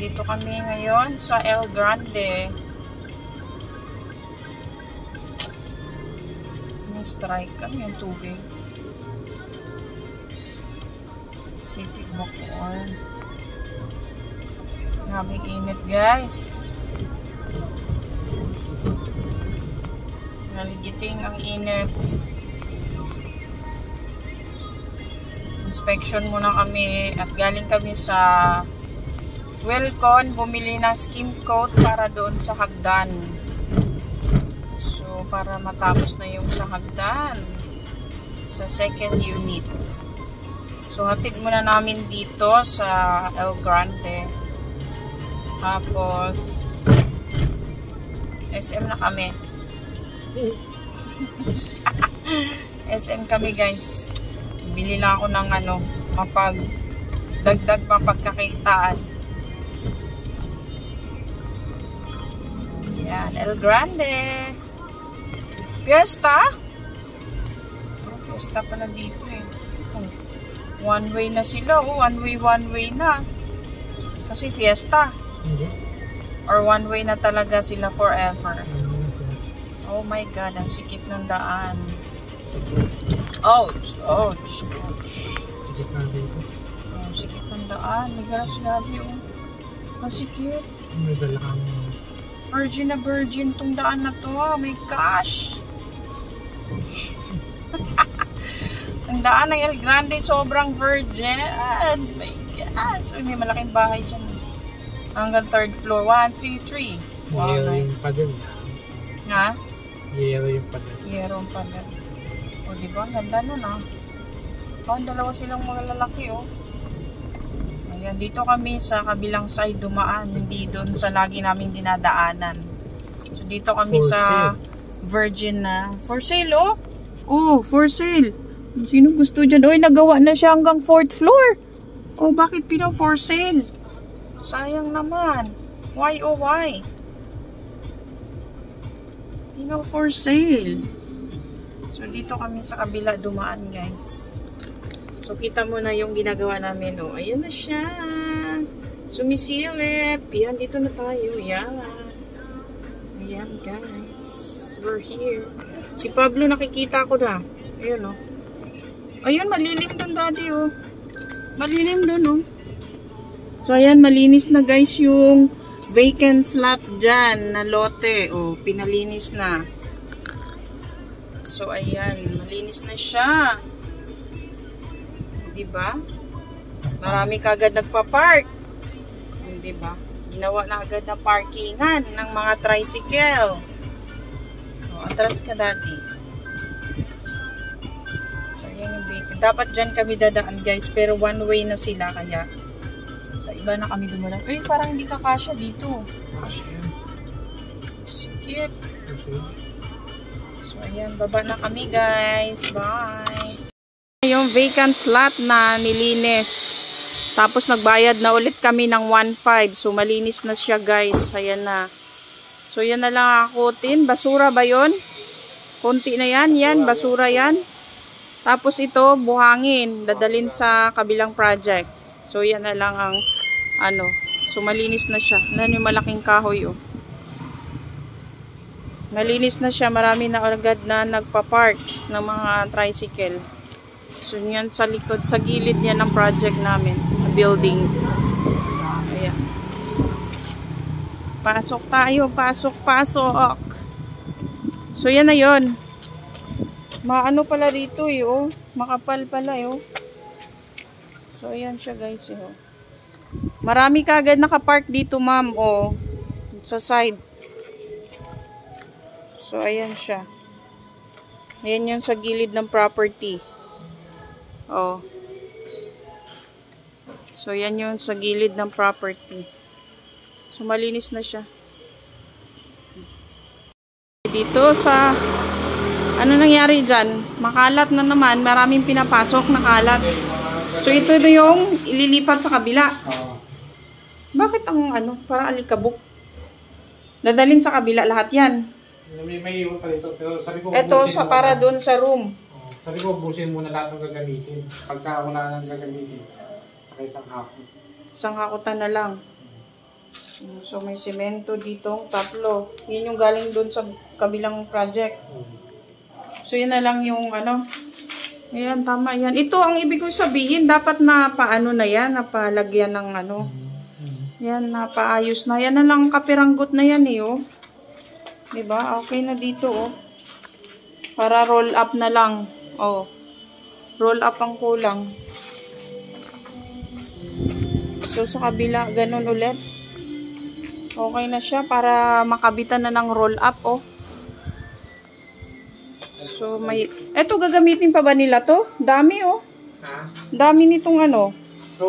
dito kami ngayon sa El Grande. May strike kami yung tubig. City Bacoor. Grabing init, guys. Naligiting ang init. Inspection muna kami at galing kami sa Welcon, bumili ng skim coat para doon sa hagdan. So, para matapos na yung sa hagdan sa second unit. So, hatid muna namin dito sa El Grande. Tapos, SM na kami. SM kami, guys. Bili lang ako ng dagdag mapagkakitaan. Yan, El Grande. Fiesta? Fiesta pala dito eh. One way na sila. One way na. Kasi fiesta. Or one way na talaga sila forever. Oh my God, ang sikip ng daan. Ouch! Sikip ng daan. May garas labi oh. Ang sikip. May dala kami. Virgin na virgin tong daan na to. Oh my gosh! Ang daan ng El Grande sobrang virgin. Oh my God! So may malaking bahay dyan. Hanggang third floor. 1, 2, 3. Wow, nice. Ha? Yero yung pader. Yero yung pader. O diba? Ganda nun ah. Oh, dalawa silang mga lalaki oh. Ayan, dito kami sa kabilang side dumaan. Hindi doon sa lagi namin dinadaanan. So dito kami for sa sale. Virgin na. For sale oh. Oh, for sale. Sino gusto dyan? Oy, nagawa na siya hanggang 4th floor. Oh, bakit for sale? Sayang naman. Why oh why? For sale. So dito kami sa kabila dumaan, guys. So kita mo na yung ginagawa namin oh. Ayan na siya. Sumisilip. Yan, dito na tayo. Yan. Ayan, guys. We're here. Si Pablo nakikita ko na. Ayun oh. Ayun, malilim dun daddy oh. Malilim dun oh. So ayan, malinis na guys yung vacant slot dyan na lote. O, pinalinis na. So, ayan. Malinis na siya. Diba? Marami kagad nagpa-park. Diba? Ginawa na agad na parkingan ng mga tricycle. O, atras ka daddy. So, ayan yung vacant. Dapat dyan kami dadaan guys. Pero one way na sila kaya sa iba na kami dumalang. Uy, parang hindi kakasya dito. Kasya. Sikip. So, ayan. Baba na kami, guys. Bye. Yung vacant slot na nilinis. Tapos, nagbayad na ulit kami ng 1.5. So, malinis na siya, guys. Ayan na. So, yan na lang akutin. Basura ba yun? Kunti na yan. Yan, basura yan. Tapos, ito, buhangin. Dadalhin sa kabilang project. So, yan na lang ang so, malinis na siya. Yan yung malaking kahoy, oh. Malinis na siya. Marami na agad na nagpa-park ng mga tricycle. So, yan sa likod, sa gilid yan ng project namin. Building. Ayan. Pasok tayo. Pasok. So, yan na yun. Maano pala rito, eh, oh. Makapal pala, eh, oh. So, ayan siya guys. Oh. Marami kagad nakapark dito, ma'am. Oh, sa side. So, ayan siya. Ayan yung sa gilid ng property. Oh. So, ayan yung sa gilid ng property. So, malinis na siya. Dito sa ano nangyari dyan? Makalat na naman. Maraming pinapasok na kalat. So, ito yung ililipat sa kabila. Bakit ang parang alikabok? Dadalhin sa kabila lahat yan. May iwan pa dito. Pero sabi ko, ito sa para doon sa room. Sabi ko, busin muna lahat ng gagamitin. Pagka wala nang gagamitin, sa isang hapon. Isang hakutan na lang. So, may semento dito, tatlo. Yan yung galing doon sa kabilang project. So, yan na lang yung ano. Ayan, tama yan. Ito, ang ibig ko sabihin, dapat na paano na yan, napalagyan ng ano. Yan, napaayos na. Yan na lang kapiranggot na yan eh, oh. Diba? Okay na dito, oh. Para roll up na lang. Oh. Roll up ang kulang. So, sa kabila, ganun ulit. Okay na siya para makabitan na ng roll up, oh. So, may... Eto, gagamitin pa ba nila to? Dami, oh. Ha? Dami nitong ano. So,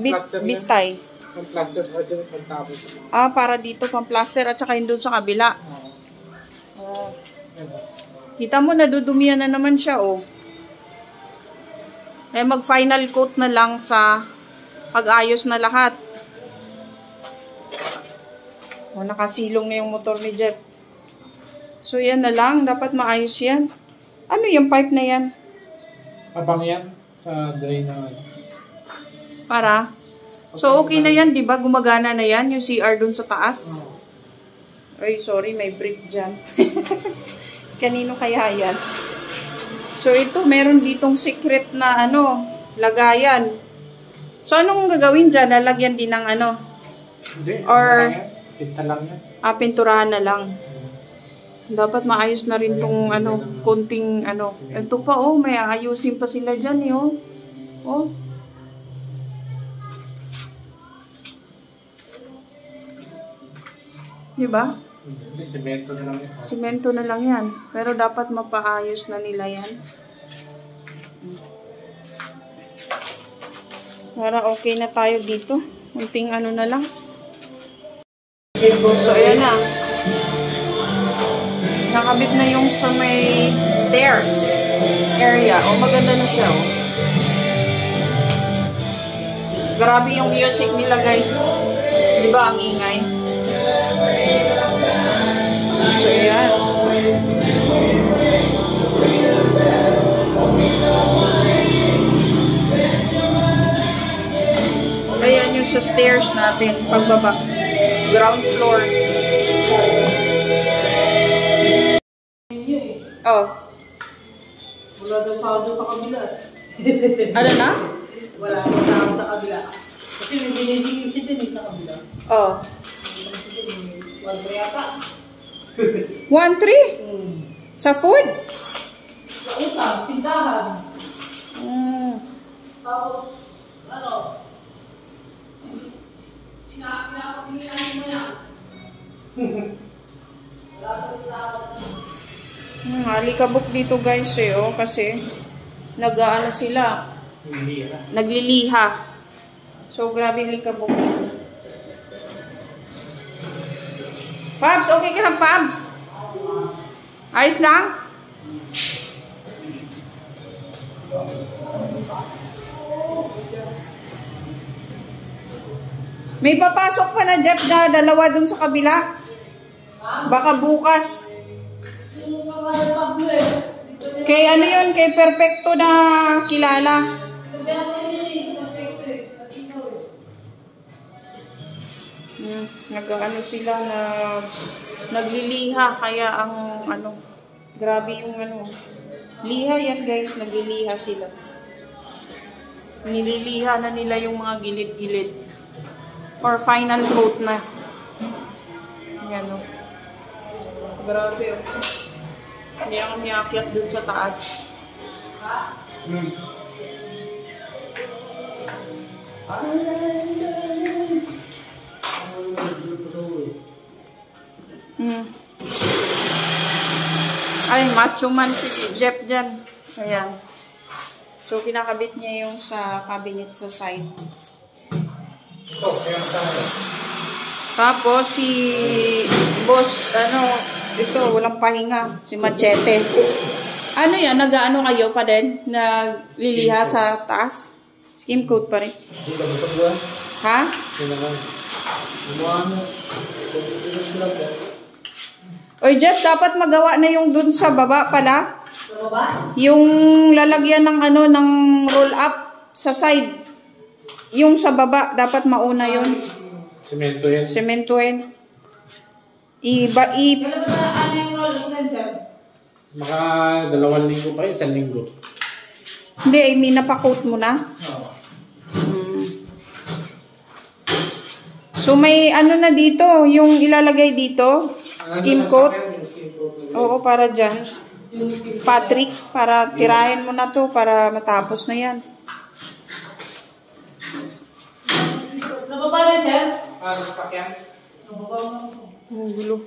plaster bistay. Ang plaster sa dyan, pagtapos. Para dito, pang plaster at saka yung doon sa kabila. Kita mo, nadudumihan na naman siya, oh. Mag-final coat na lang sa pag-ayos na lahat. Nakasilong na yung motor ni Jeff. So, yan na lang. Dapat maayos yan. Ano yung pipe na yan? Abang yan sa drain na. Para? So, okay na yan, di ba? Gumagana na yan, yung CR dun sa taas. Ay, sorry, may brick dyan. Kanino kaya yan? So, ito, meron ditong secret na, ano, lagayan. So, anong gagawin dyan? Lalagyan din ng, ano? Hindi, or, pinta lang yan. Pinturahan na lang. Dapat maayos na rin tong, ano, konting, ano. Ito pa, oh, may aayusin pa sila dyan, eh, oh. Oh. Diba? Hindi, semento na lang yan. Semento na lang yan. Pero dapat mapaayos na nila yan. Para okay na tayo dito. Unting ano na lang. So, ayan na. Nakabit na yung sa may stairs area. O, maganda na siya, oh. Grabe yung music nila, guys. Diba ang ingay? So, ayan. Ayan yung sa stairs natin. Pagbaba. Ground floor. Oh. Wala daw tao doon sa kabila. Ano na? Wala daw tao sa kabila. Kasi may binisingin si Denise sa kabila. Oh. Wala yata. 1-3? Sa food? Sa utang, tindahan. Tapos, ano? Pinapakinilan mo yan. Wala daw tao. Halikabok dito, guys, eh, oh, kasi nag-ano sila. Nagliliha. So, grabe halikabok. Pabs, okay ka lang, Pabs? Ayos lang? May papasok pa na, Jeff, na dalawa dun sa kabila. Baka bukas. Kay ano yun? Kay Perfecto na kilala. Nag-ano sila na nagliliha, kaya ang ano, grabe yung ano, liha yan, guys, nagliliha sila. Nililiha na nila yung mga gilid-gilid for final coat na. Yan, o. Grabe, o. Hindi ako miyakyat dun sa taas. Ay, macho man si Jeff dyan. Ayan. So, kinakabit niya yung sa cabinet sa side. Tapos, si boss, ano, ito, walang pahinga. Si Machete. Ano yan? Nag-ano kayo pa din? Nagliliha sa taas? Skim coat pa rin. Ha? Oy, Jeff, dapat magawa na yung dun sa baba pala. Yung lalagyan ng ano, ng roll up sa side. Yung sa baba, dapat mauna yun. Semento yan. Sementuhin. Kailan ba ano yung roll na sir? Mga 2 linggo pa yun, 1 linggo. Hindi, I mean, napakoat mo na. Oo. So, may ano na dito, yung ilalagay dito, skim coat. Oo, para dyan. Patrick, para tirahin mo na to, para matapos na yan. Nababa rin sir? Sasakyan? Nababa mo. Ang gulo.